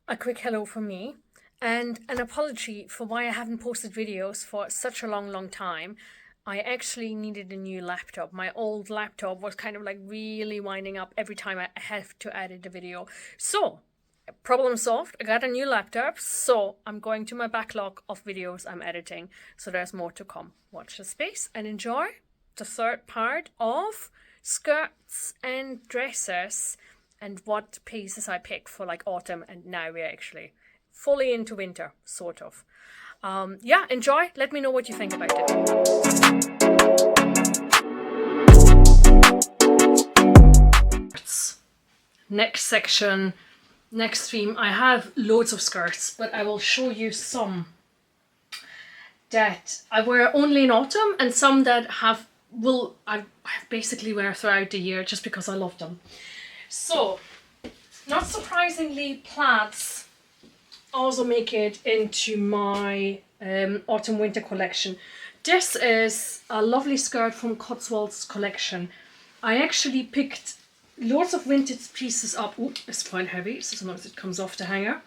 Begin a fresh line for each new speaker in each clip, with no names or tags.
A quick hello from me and an apology for why I haven't posted videos for such a long time. I actually needed a new laptop. My old laptop was kind of like really winding up every time I have to edit a video. So, problem solved. I got a new laptop, so I'm going to my backlog of videos I'm editing. So there's more to come. Watch the space and enjoy the third part of skirts and dresses and what pieces I pick for like autumn, and now we're actually fully into winter, sort of. Yeah, enjoy. Let me know what you think about it. Next section, next theme. I have loads of skirts, but I will show you some that I wear only in autumn and some that I basically wear throughout the year just because I love them. So, not surprisingly, plaids also make it into my autumn winter collection. This is a lovely skirt from Cotswolds collection. I actually picked lots of vintage pieces up. Ooh, it's quite heavy, so sometimes it comes off the hanger.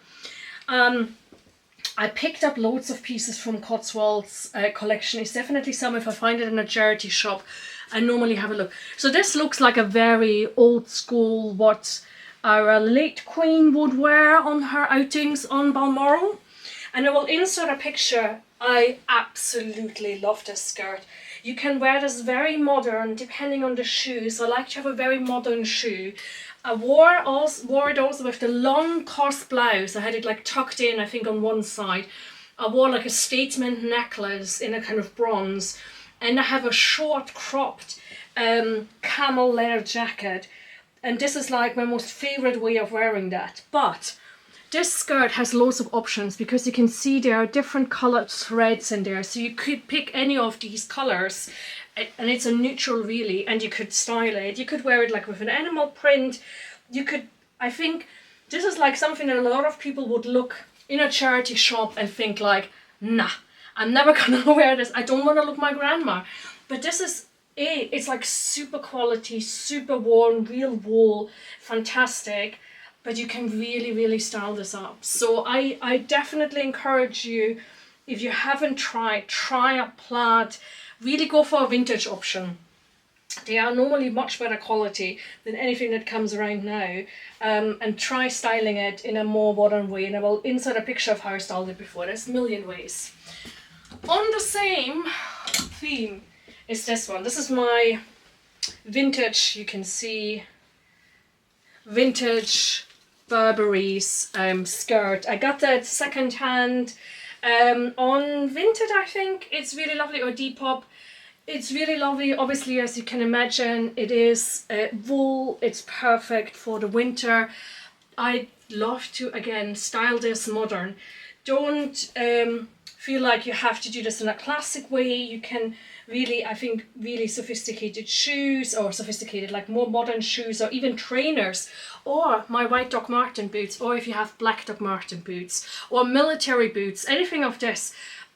I picked up loads of pieces from Cotswolds collection. It's definitely some, if I find it in a charity shop, I normally have a look. So this looks like a very old school, what our late queen would wear on her outings on Balmoral. And I will insert a picture. I absolutely love this skirt. You can wear this very modern, depending on the shoes. I like to have a very modern shoe. I wore it also with the long coarse blouse. I had it like tucked in, I think, on one side. I wore like a statement necklace in a kind of bronze. And I have a short cropped camel leather jacket. And this is like my most favorite way of wearing that. But this skirt has loads of options because you can see there are different colored threads in there. So you could pick any of these colors and it's a neutral really, and you could style it. You could wear it like with an animal print. You could, I think this is like something that a lot of people would look in a charity shop and think like, nah, I'm never gonna wear this. I don't want to look my grandma. But this is it's like super quality, super warm, real wool, fantastic. But you can really style this up. So I definitely encourage you, if you haven't tried, try a plaid. Really go for a vintage option. They are normally much better quality than anything that comes around now. And try styling it in a more modern way. And I will insert a picture of how I styled it before. There's a million ways. On the same theme is this one. This is my vintage, you can see, vintage Burberry's skirt. I got that second hand on Vinted, I think. It's really lovely, or Depop. It's really lovely. Obviously, as you can imagine, it is wool. It's perfect for the winter. I love to, again, style this modern. Don't feel like you have to do this in a classic way. You can really, I think, really sophisticated shoes, or sophisticated, like more modern shoes, or even trainers, or my white Doc Marten boots, or if you have black Doc Marten boots, or military boots, anything of this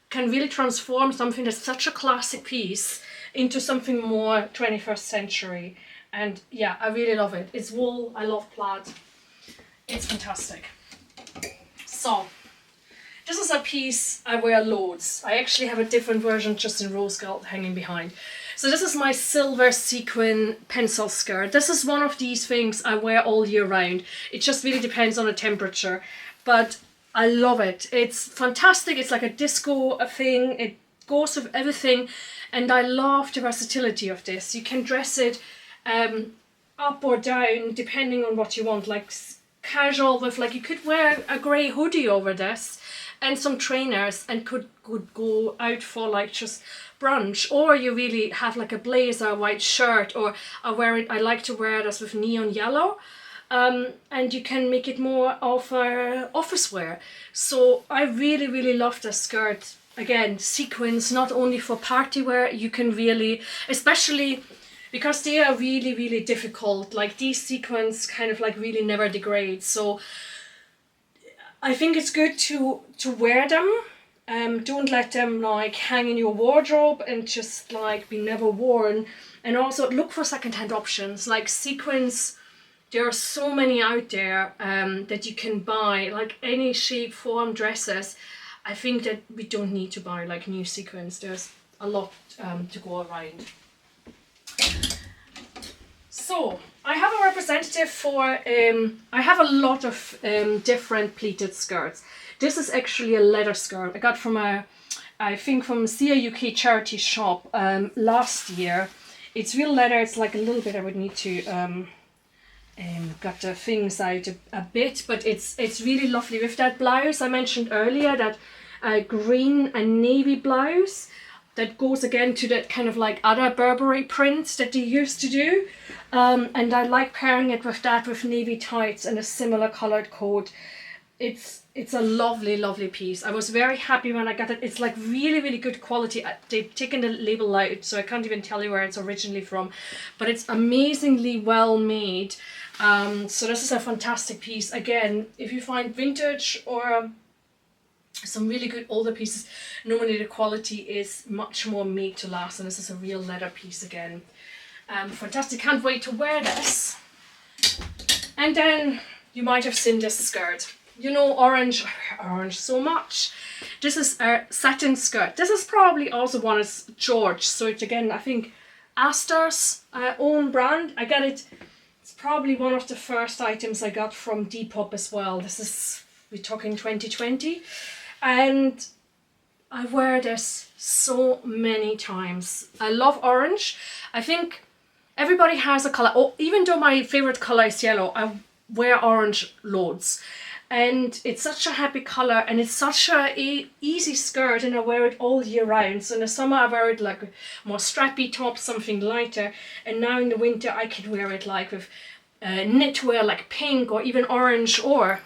can really transform something that's such a classic piece into something more 21st century. And yeah, I really love it. It's wool. I love plaid. It's fantastic. So, this is a piece I wear loads. I actually have a different version just in rose gold hanging behind. So this is my silver sequin pencil skirt. This is one of these things I wear all year round. It just really depends on the temperature. But I love it. It's fantastic. It's like a disco thing. It goes with everything. And I love the versatility of this. You can dress it up or down depending on what you want. Like casual with, like, you could wear a grey hoodie over this and some trainers and could go out for like just brunch, or you really have like a blazer, a white shirt, or I like to wear this with neon yellow, and you can make it more of a office wear. So I really love this skirt. Again, sequins, not only for party wear, you can really, especially because they are really difficult, like these sequins kind of like really never degrade. So I think it's good to wear them. Don't let them like hang in your wardrobe and just like be never worn. And also look for secondhand options like sequins. There are so many out there that you can buy, like any shape, form, dresses. I think that we don't need to buy like new sequins. There's a lot to go around. So I have a representative for, I have a lot of different pleated skirts. This is actually a leather skirt I got from I think from CA UK charity shop last year. It's real leather. It's like a little bit, I would need to got the things out a bit, but it's really lovely with that blouse I mentioned earlier, that green and navy blouse that goes again to that kind of like other Burberry prints that they used to do, and I like pairing it with that, with navy tights and a similar colored coat. It's a lovely piece. I was very happy when I got it. It's like really good quality. They've taken the label out, so I can't even tell you where it's originally from, but it's amazingly well made. So this is a fantastic piece. Again, if you find vintage or some really good older pieces, normally the quality is much more made to last, and this is a real leather piece again. Fantastic, can't wait to wear this. And then you might have seen this skirt. You know, orange so much. This is a satin skirt. This is probably also one is George. So it's again, I think Astor's own brand. I got it. It's probably one of the first items I got from Depop as well. This is, we're talking 2020. And I wear this so many times. I love orange. I think everybody has a color. Oh, even though my favorite color is yellow, I wear orange loads. And it's such a happy color, and it's such a easy skirt, and I wear it all year round. So in the summer I wear it like a more strappy top, something lighter, and now in the winter I could wear it like with knitwear like pink or even orange, or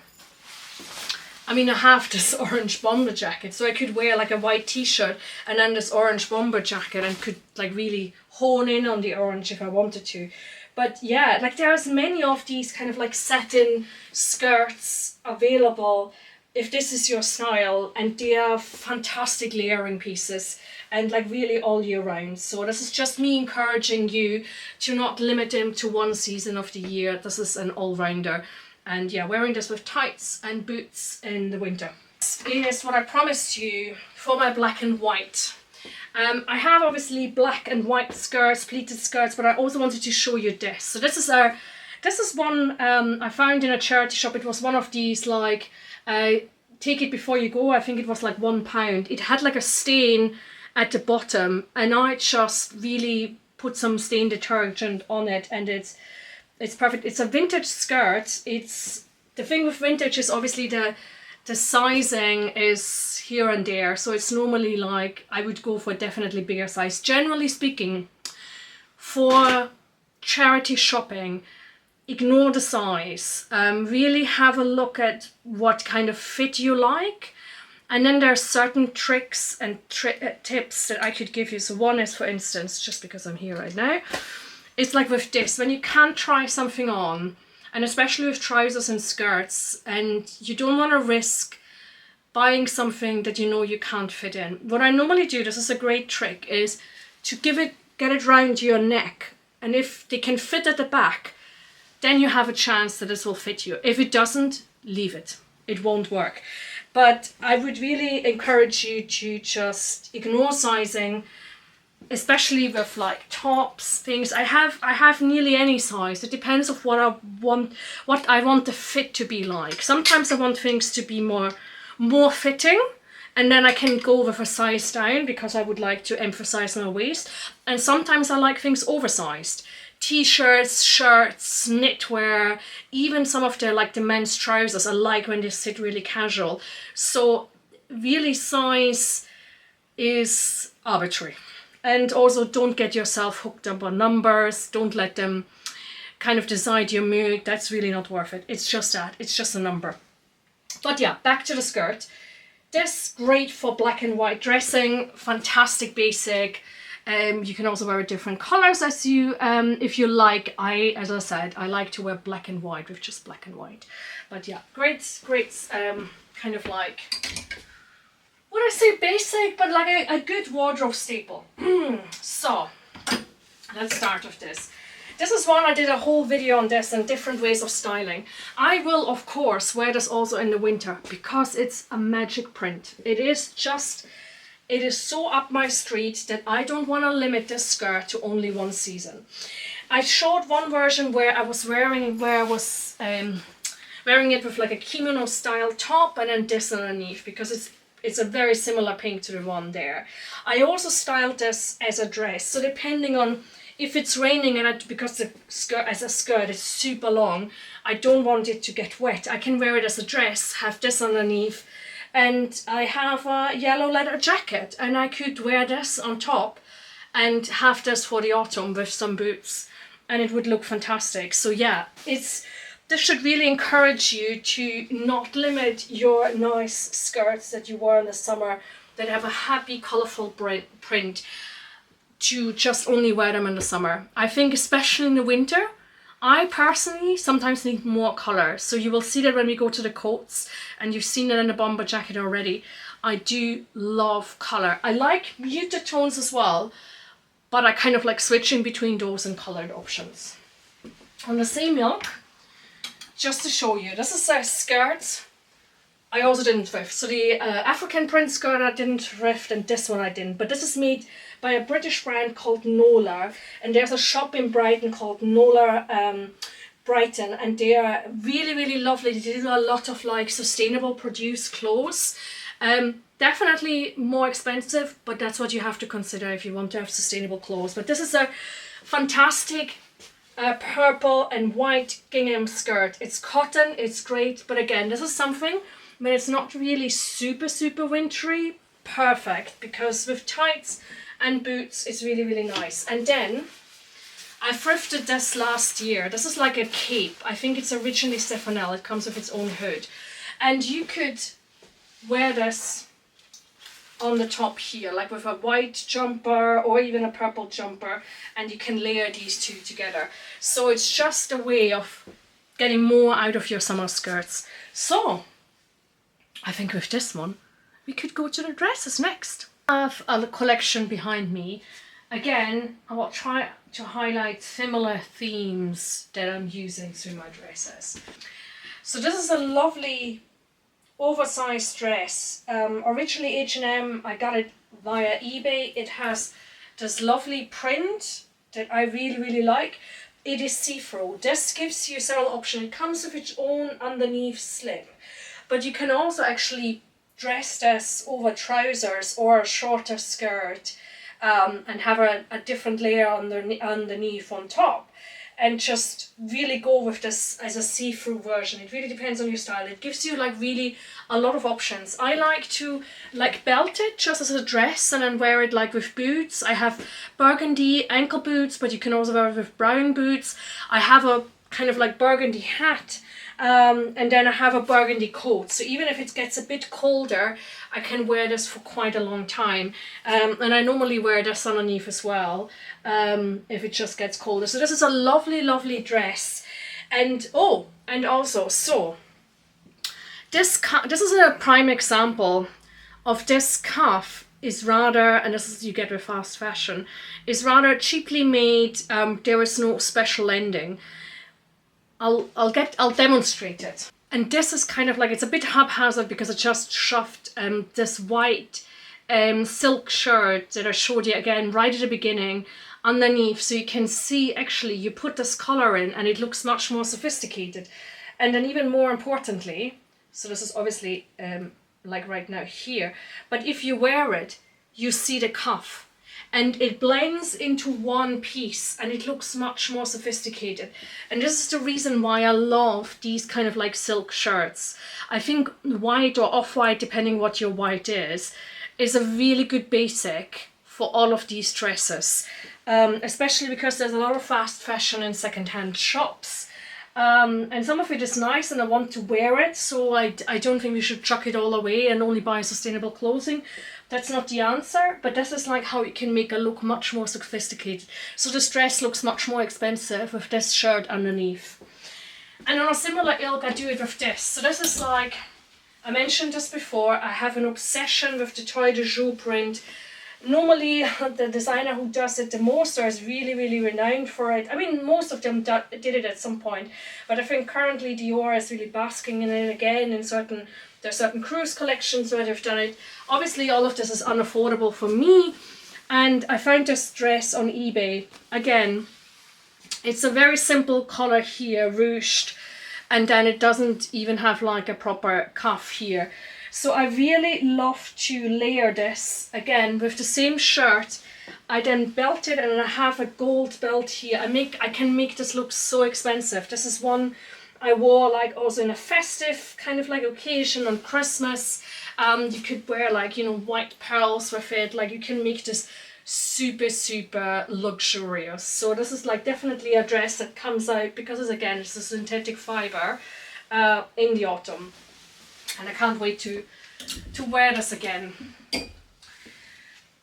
I mean I have this orange bomber jacket, so I could wear like a white t-shirt and then this orange bomber jacket and could like really hone in on the orange if I wanted to. But yeah, like there's many of these kind of like satin skirts available if this is your style, and they are fantastic layering pieces and like really all year round. So this is just me encouraging you to not limit them to one season of the year. This is an all-rounder, and yeah, wearing this with tights and boots in the winter. This is what I promised you for my black and white. I have obviously black and white skirts, pleated skirts, but I also wanted to show you this. So this is one I found in a charity shop. It was one of these like take it before you go. I think it was like £1. It had like a stain at the bottom, and I just really put some stain detergent on it, and it's perfect. It's a vintage skirt. It's the thing with vintage is obviously the sizing is here and there, so it's normally like I would go for definitely bigger size. Generally speaking, for charity shopping, ignore the size. Really have a look at what kind of fit you like, and then there are certain tricks and tips that I could give you. So one is, for instance, just because I'm here right now, it's like with this, when you can't try something on, and especially with trousers and skirts, and you don't want to risk buying something that you know you can't fit in. What I normally do, this is a great trick, is to get it round your neck, and if they can fit at the back, then you have a chance that this will fit you. If it doesn't, leave it. It won't work. But I would really encourage you to just ignore sizing, especially with like tops, things. I have nearly any size. It depends of what I want the fit to be like. Sometimes I want things to be more fitting, and then I can go with a size down because I would like to emphasize my waist. And sometimes I like things oversized. T-shirts, shirts, knitwear, even some of the men's trousers I like when they sit really casual. So really size is arbitrary. And also don't get yourself hooked up on numbers. Don't let them kind of decide your mood. That's really not worth it. It's just that. It's just a number. But yeah, back to the skirt. This great for black and white dressing. Fantastic basic. You can also wear different colors as you if you like. As I said, I like to wear black and white with just black and white. But yeah, great kind of like, would I say basic, but like a good wardrobe staple. So let's start with this. This is one I did a whole video on this and different ways of styling. I will of course wear this also in the winter because it's a magic print. It is so up my street that I don't want to limit this skirt to only one season. I showed one version where I was wearing it with like a kimono style top and then this underneath, because it's a very similar pink to the one there. I also styled this as a dress, so depending on if it's raining and because the skirt as a skirt is super long, I don't want it to get wet. I can wear it as a dress, have this underneath, and I have a yellow leather jacket, and I could wear this on top and have this for the autumn with some boots, and it would look fantastic. So yeah, this should really encourage you to not limit your nice skirts that you wear in the summer that have a happy, colourful print, to just only wear them in the summer. I think especially in the winter, I personally sometimes need more colour. So you will see that when we go to the coats, and you've seen it in the bomber jacket already, I do love colour. I like muted tones as well, but I kind of like switching between those and coloured options. On the same yoke, just to show you, this is a skirt I also didn't thrift. So the African print skirt I didn't thrift, and this one I didn't. But this is made by a British brand called Nola, and there's a shop in Brighton called Nola Brighton, and they are really, really lovely. They do a lot of like sustainable produced clothes. Definitely more expensive, but that's what you have to consider if you want to have sustainable clothes. But this is a fantastic purple and white gingham skirt. It's cotton, it's great, but again, this is something when it's not really super, super wintry, perfect, because with tights and boots, it's really, really nice. And then I thrifted this last year. This is like a cape. I think it's originally Stefanel. It comes with its own hood. And you could wear this on the top here, like with a white jumper or even a purple jumper, and you can layer these two together. So it's just a way of getting more out of your summer skirts. So I think with this one, we could go to the dresses next. I have a collection behind me. Again, I will try to highlight similar themes that I'm using through my dresses. So this is a lovely oversized dress. Originally H&M, I got it via eBay. It has this lovely print that I really, really like. It is see-through. This gives you several options. It comes with its own underneath slip, but you can also actually dress this over trousers or a shorter skirt, and have a different layer underneath on top, and just really go with this as a see-through version. It really depends on your style. It gives you like really a lot of options. I like to like belt it just as a dress and then wear it like with boots. I have burgundy ankle boots, but you can also wear it with brown boots. I have a kind of like burgundy hat, and then I have a burgundy coat. So even if it gets a bit colder, I can wear this for quite a long time. And I normally wear this underneath as well, if it just gets colder. So this is a lovely, lovely dress. And also, so this is a prime example of this cuff is rather, and this is you get with fast fashion, is rather cheaply made. There is no special ending. I'll demonstrate it. And this is kind of like, it's a bit haphazard because I just shoved this white silk shirt that I showed you again right at the beginning underneath, so you can see actually you put this collar in and it looks much more sophisticated. And then even more importantly, so this is obviously like right now here, but if you wear it, you see the cuff. And it blends into one piece and it looks much more sophisticated. And this is the reason why I love these kind of like silk shirts. I think white or off-white, depending what your white is a really good basic for all of these dresses. Especially because there's a lot of fast fashion and secondhand shops. And some of it is nice and I want to wear it, so I don't think we should chuck it all away and only buy sustainable clothing. That's not the answer, but this is like how it can make a look much more sophisticated. So this dress looks much more expensive with this shirt underneath. And on a similar ilk, I do it with this. So this is like, I mentioned this before, I have an obsession with the Toile de Jour print. Normally, the designer who does it the most or is really, really renowned for it. I mean, most of them did it at some point, but I think currently Dior is really basking in it again. In there's certain cruise collections where they've done it. Obviously, all of this is unaffordable for me, and I found this dress on eBay. Again, it's a very simple color here, ruched, and then it doesn't even have like a proper cuff here. So I really love to layer this again with the same shirt. I then belt it, and I have a gold belt here. I can make this look so expensive. This is one I wore like also in a festive kind of like occasion on Christmas. You could wear like, you know, white pearls with it. Like you can make this super, super luxurious. So this is like definitely a dress that comes out, because it's, again, it's a synthetic fiber in the autumn. And I can't wait to wear this again.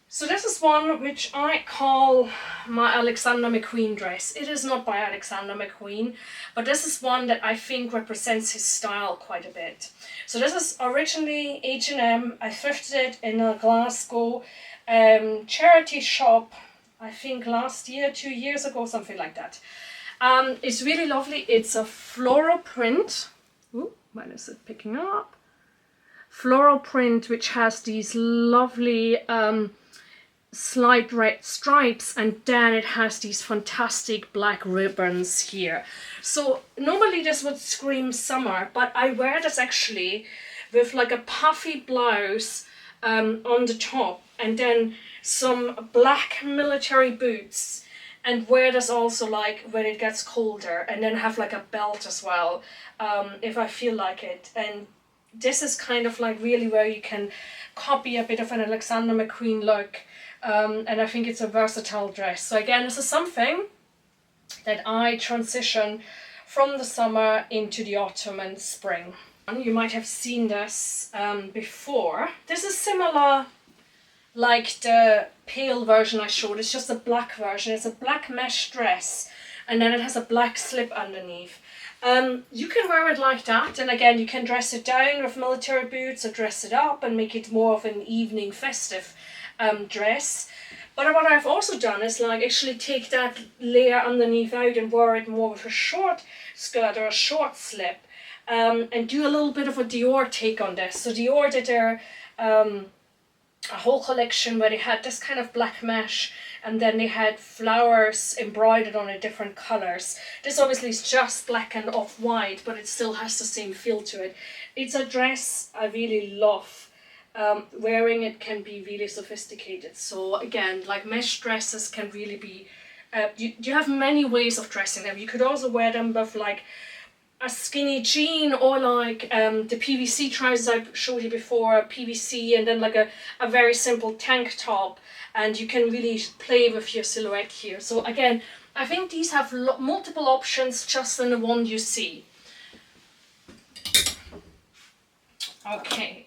So this is one which I call my Alexander McQueen dress. It is not by Alexander McQueen, but this is one that I think represents his style quite a bit. So this is originally H&M. I thrifted it in a Glasgow charity shop, I think last year, 2 years ago, something like that. It's really lovely. It's a floral print. Ooh, when is it picking up? Floral print which has these lovely slight red stripes, and then it has these fantastic black ribbons here. So normally this would scream summer, but I wear this actually with like a puffy blouse on the top, and then some black military boots, and wear this also like when it gets colder, and then have like a belt as well if I feel like it. And this is kind of like really where you can copy a bit of an Alexander McQueen look, and I think it's a versatile dress. So again, this is something that I transition from the summer into the autumn and spring. You might have seen this before. This is similar like the pale version I showed. It's just a black version. It's a black mesh dress, and then it has a black slip underneath. You can wear it like that, and again you can dress it down with military boots or dress it up and make it more of an evening festive dress. But what I've also done is like actually take that layer underneath out and wear it more with a short skirt or a short slip, and do a little bit of a Dior take on this. So Dior did a whole collection where they had this kind of black mesh, and then they had flowers embroidered on it, different colors. This obviously is just black and off-white, but it still has the same feel to it. It's a dress I really love. Wearing it can be really sophisticated. So again, like mesh dresses can really be, you have many ways of dressing them. You could also wear them with like a skinny jean, or like the PVC trousers I showed you before, PVC, and then like a very simple tank top, and you can really play with your silhouette here. So again, I think these have multiple options just in the one you see. Okay.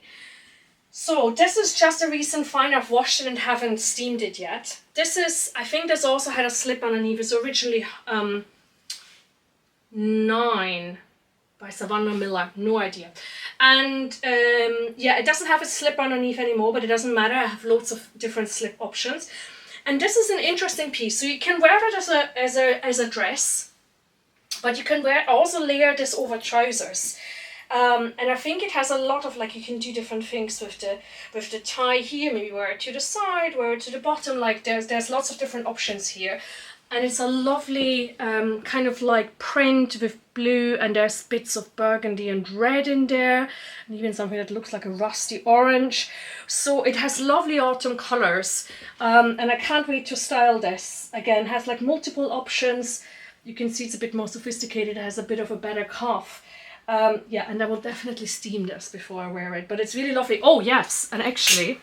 So this is just a recent find. I've washed it and haven't steamed it yet. This is, I think this also had a slip underneath. It's originally 9 by Savannah Miller, no idea. And yeah, it doesn't have a slip underneath anymore, but it doesn't matter. I have loads of different slip options. And this is an interesting piece. So you can wear it as a dress, but you can also layer this over trousers. And I think it has a lot of, like, you can do different things with the tie here. Maybe wear it to the side, wear it to the bottom. Like there's lots of different options here. And it's a lovely kind of like print with blue, and there's bits of burgundy and red in there, and even something that looks like a rusty orange. So it has lovely autumn colors, and I can't wait to style this. Again, it has like multiple options. You can see it's a bit more sophisticated. It has a bit of a better cuff. Yeah, and I will definitely steam this before I wear it, but it's really lovely. Oh yes, and actually,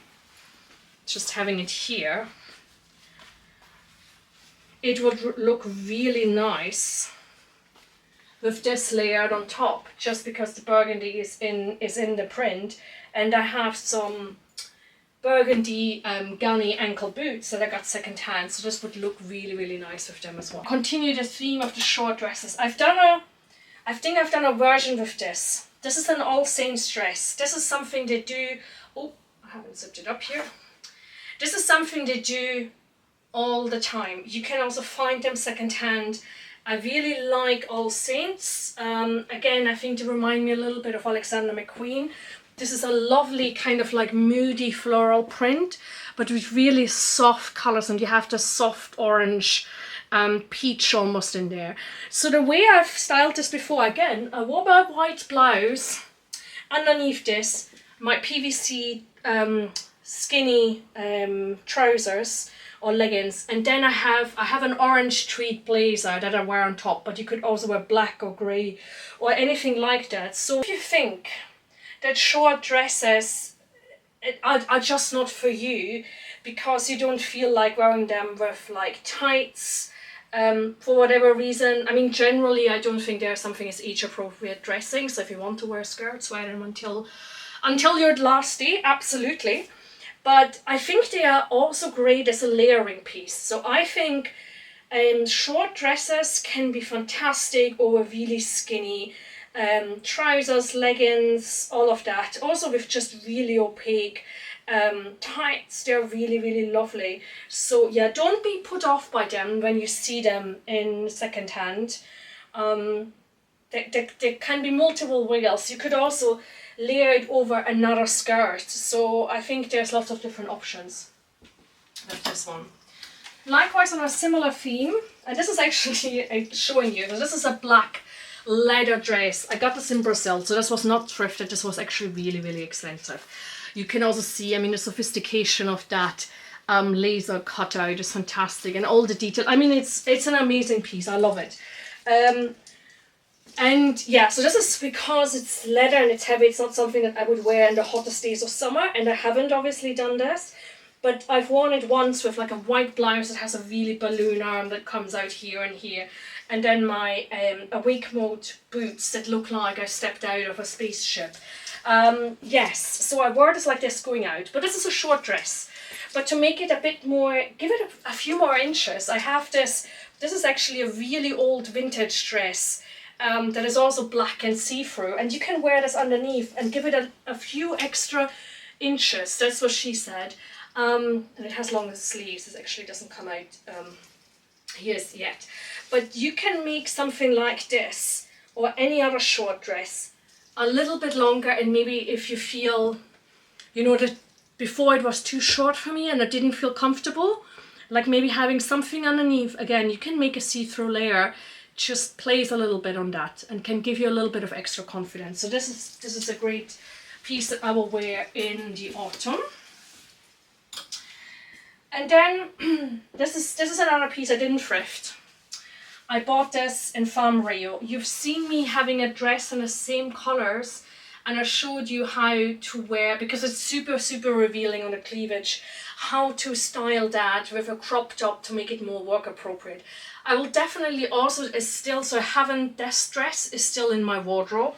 just having it here, it would look really nice with this layered on top, just because the burgundy is in the print, and I have some burgundy gunny ankle boots that I got second hand, so this would look really, really nice with them as well. Continue the theme of the short dresses. I think I've done a version with this. This is an All Saints dress. This is something they do. Oh, I haven't zipped it up here. This is something they do all the time. You can also find them secondhand. I really like All Saints. Again, I think they remind me a little bit of Alexander McQueen. This is a lovely kind of like moody floral print, but with really soft colors, and you have the soft orange peach almost in there. So the way I've styled this before, again, I wore my white blouse, underneath this, my PVC skinny trousers or leggings, and then I have an orange tweed blazer that I wear on top, but you could also wear black or grey or anything like that. So if you think that short dresses are just not for you because you don't feel like wearing them with like tights for whatever reason, I mean generally I don't think there's something as age appropriate dressing, so if you want to wear skirts, wear them until your last day, absolutely. But I think they are also great as a layering piece. So I think short dresses can be fantastic over really skinny trousers, leggings, all of that. Also with just really opaque tights, they're really, really lovely. So yeah, don't be put off by them when you see them in secondhand. There can be multiple ways. You could also layer it over another skirt. So I think there's lots of different options with this one. Likewise on a similar theme, and this is actually showing you, this is a black leather dress. I got this in Brazil, so this was not thrifted, this was actually really, really expensive. You can also see, I mean, the sophistication of that laser cutout is fantastic, and all the detail. I mean, it's an amazing piece, I love it. And yeah, so this is because it's leather and it's heavy, it's not something that I would wear in the hottest days of summer, and I haven't obviously done this, but I've worn it once with like a white blouse that has a really balloon arm that comes out here and here, and then my awake mode boots that look like I stepped out of a spaceship. Yes, so I wore this like this going out, but this is a short dress. But to make it a bit more, give it a few more inches, I have this is actually a really old vintage dress. That is also black and see-through, and you can wear this underneath and give it a few extra inches. That's what she said. And it has longer sleeves. It actually doesn't come out here yet. But you can make something like this or any other short dress a little bit longer, and maybe if you feel, you know, that before it was too short for me and I didn't feel comfortable, like maybe having something underneath, again, you can make a see-through layer, just plays a little bit on that and can give you a little bit of extra confidence. So this is a great piece that I will wear in the autumn. And then this is another piece I didn't thrift. I bought this in Farm Rio. You've seen me having a dress in the same colors, and I showed you how to wear, because it's super, super revealing on the cleavage, how to style that with a crop top to make it more work appropriate. I will definitely also, this dress is still in my wardrobe.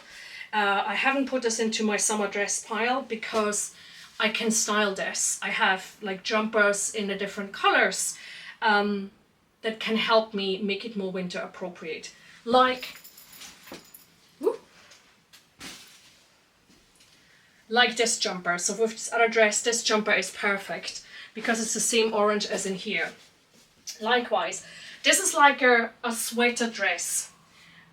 I haven't put this into my summer dress pile because I can style this. I have like jumpers in the different colors that can help me make it more winter appropriate. Like this jumper. So with this other dress, this jumper is perfect because it's the same orange as in here. Likewise, this is like a sweater dress.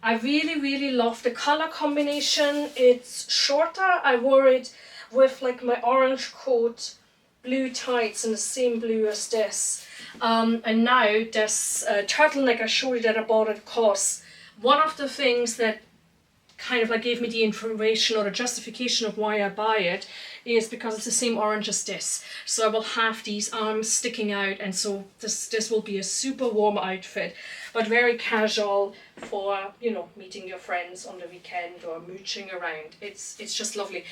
I really, really love the color combination. It's shorter. I wore it with like my orange coat, blue tights in the same blue as this. And now this turtleneck I showed you that I bought at COS. One of the things that kind of like gave me the information or the justification of why I buy it is because it's the same orange as this. So I will have these arms sticking out, and so this will be a super warm outfit, but very casual for, you know, meeting your friends on the weekend or mooching around. It's just lovely.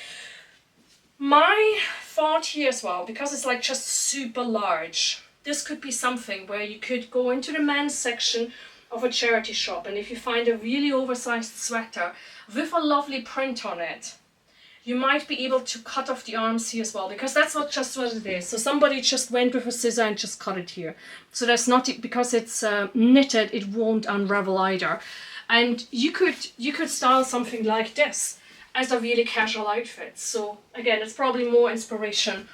My thought here as well, because it's like just super large, this could be something where you could go into the men's section of a charity shop, and if you find a really oversized sweater with a lovely print on it, you might be able to cut off the arms here as well, because that's not just what it is. So somebody just went with a scissor and just cut it here. So that's not, because it's knitted, it won't unravel either. And you could style something like this as a really casual outfit. So again, it's probably more inspiration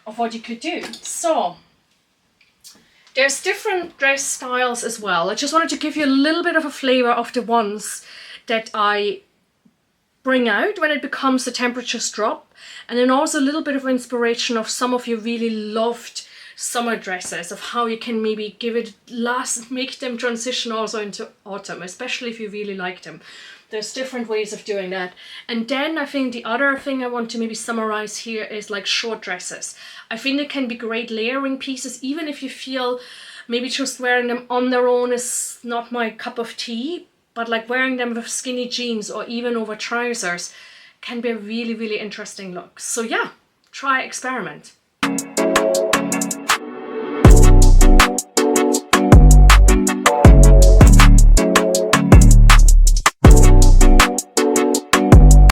of what you could do. So there's different dress styles as well. I just wanted to give you a little bit of a flavor of the ones that I bring out when it becomes the temperatures drop, and then also a little bit of inspiration of some of your really loved summer dresses, of how you can maybe make them transition also into autumn, especially if you really like them. There's different ways of doing that. And then I think the other thing I want to maybe summarize here is like short dresses. I think they can be great layering pieces, even if you feel maybe just wearing them on their own is not my cup of tea, but like wearing them with skinny jeans or even over trousers can be a really, really interesting look. So yeah, try, experiment.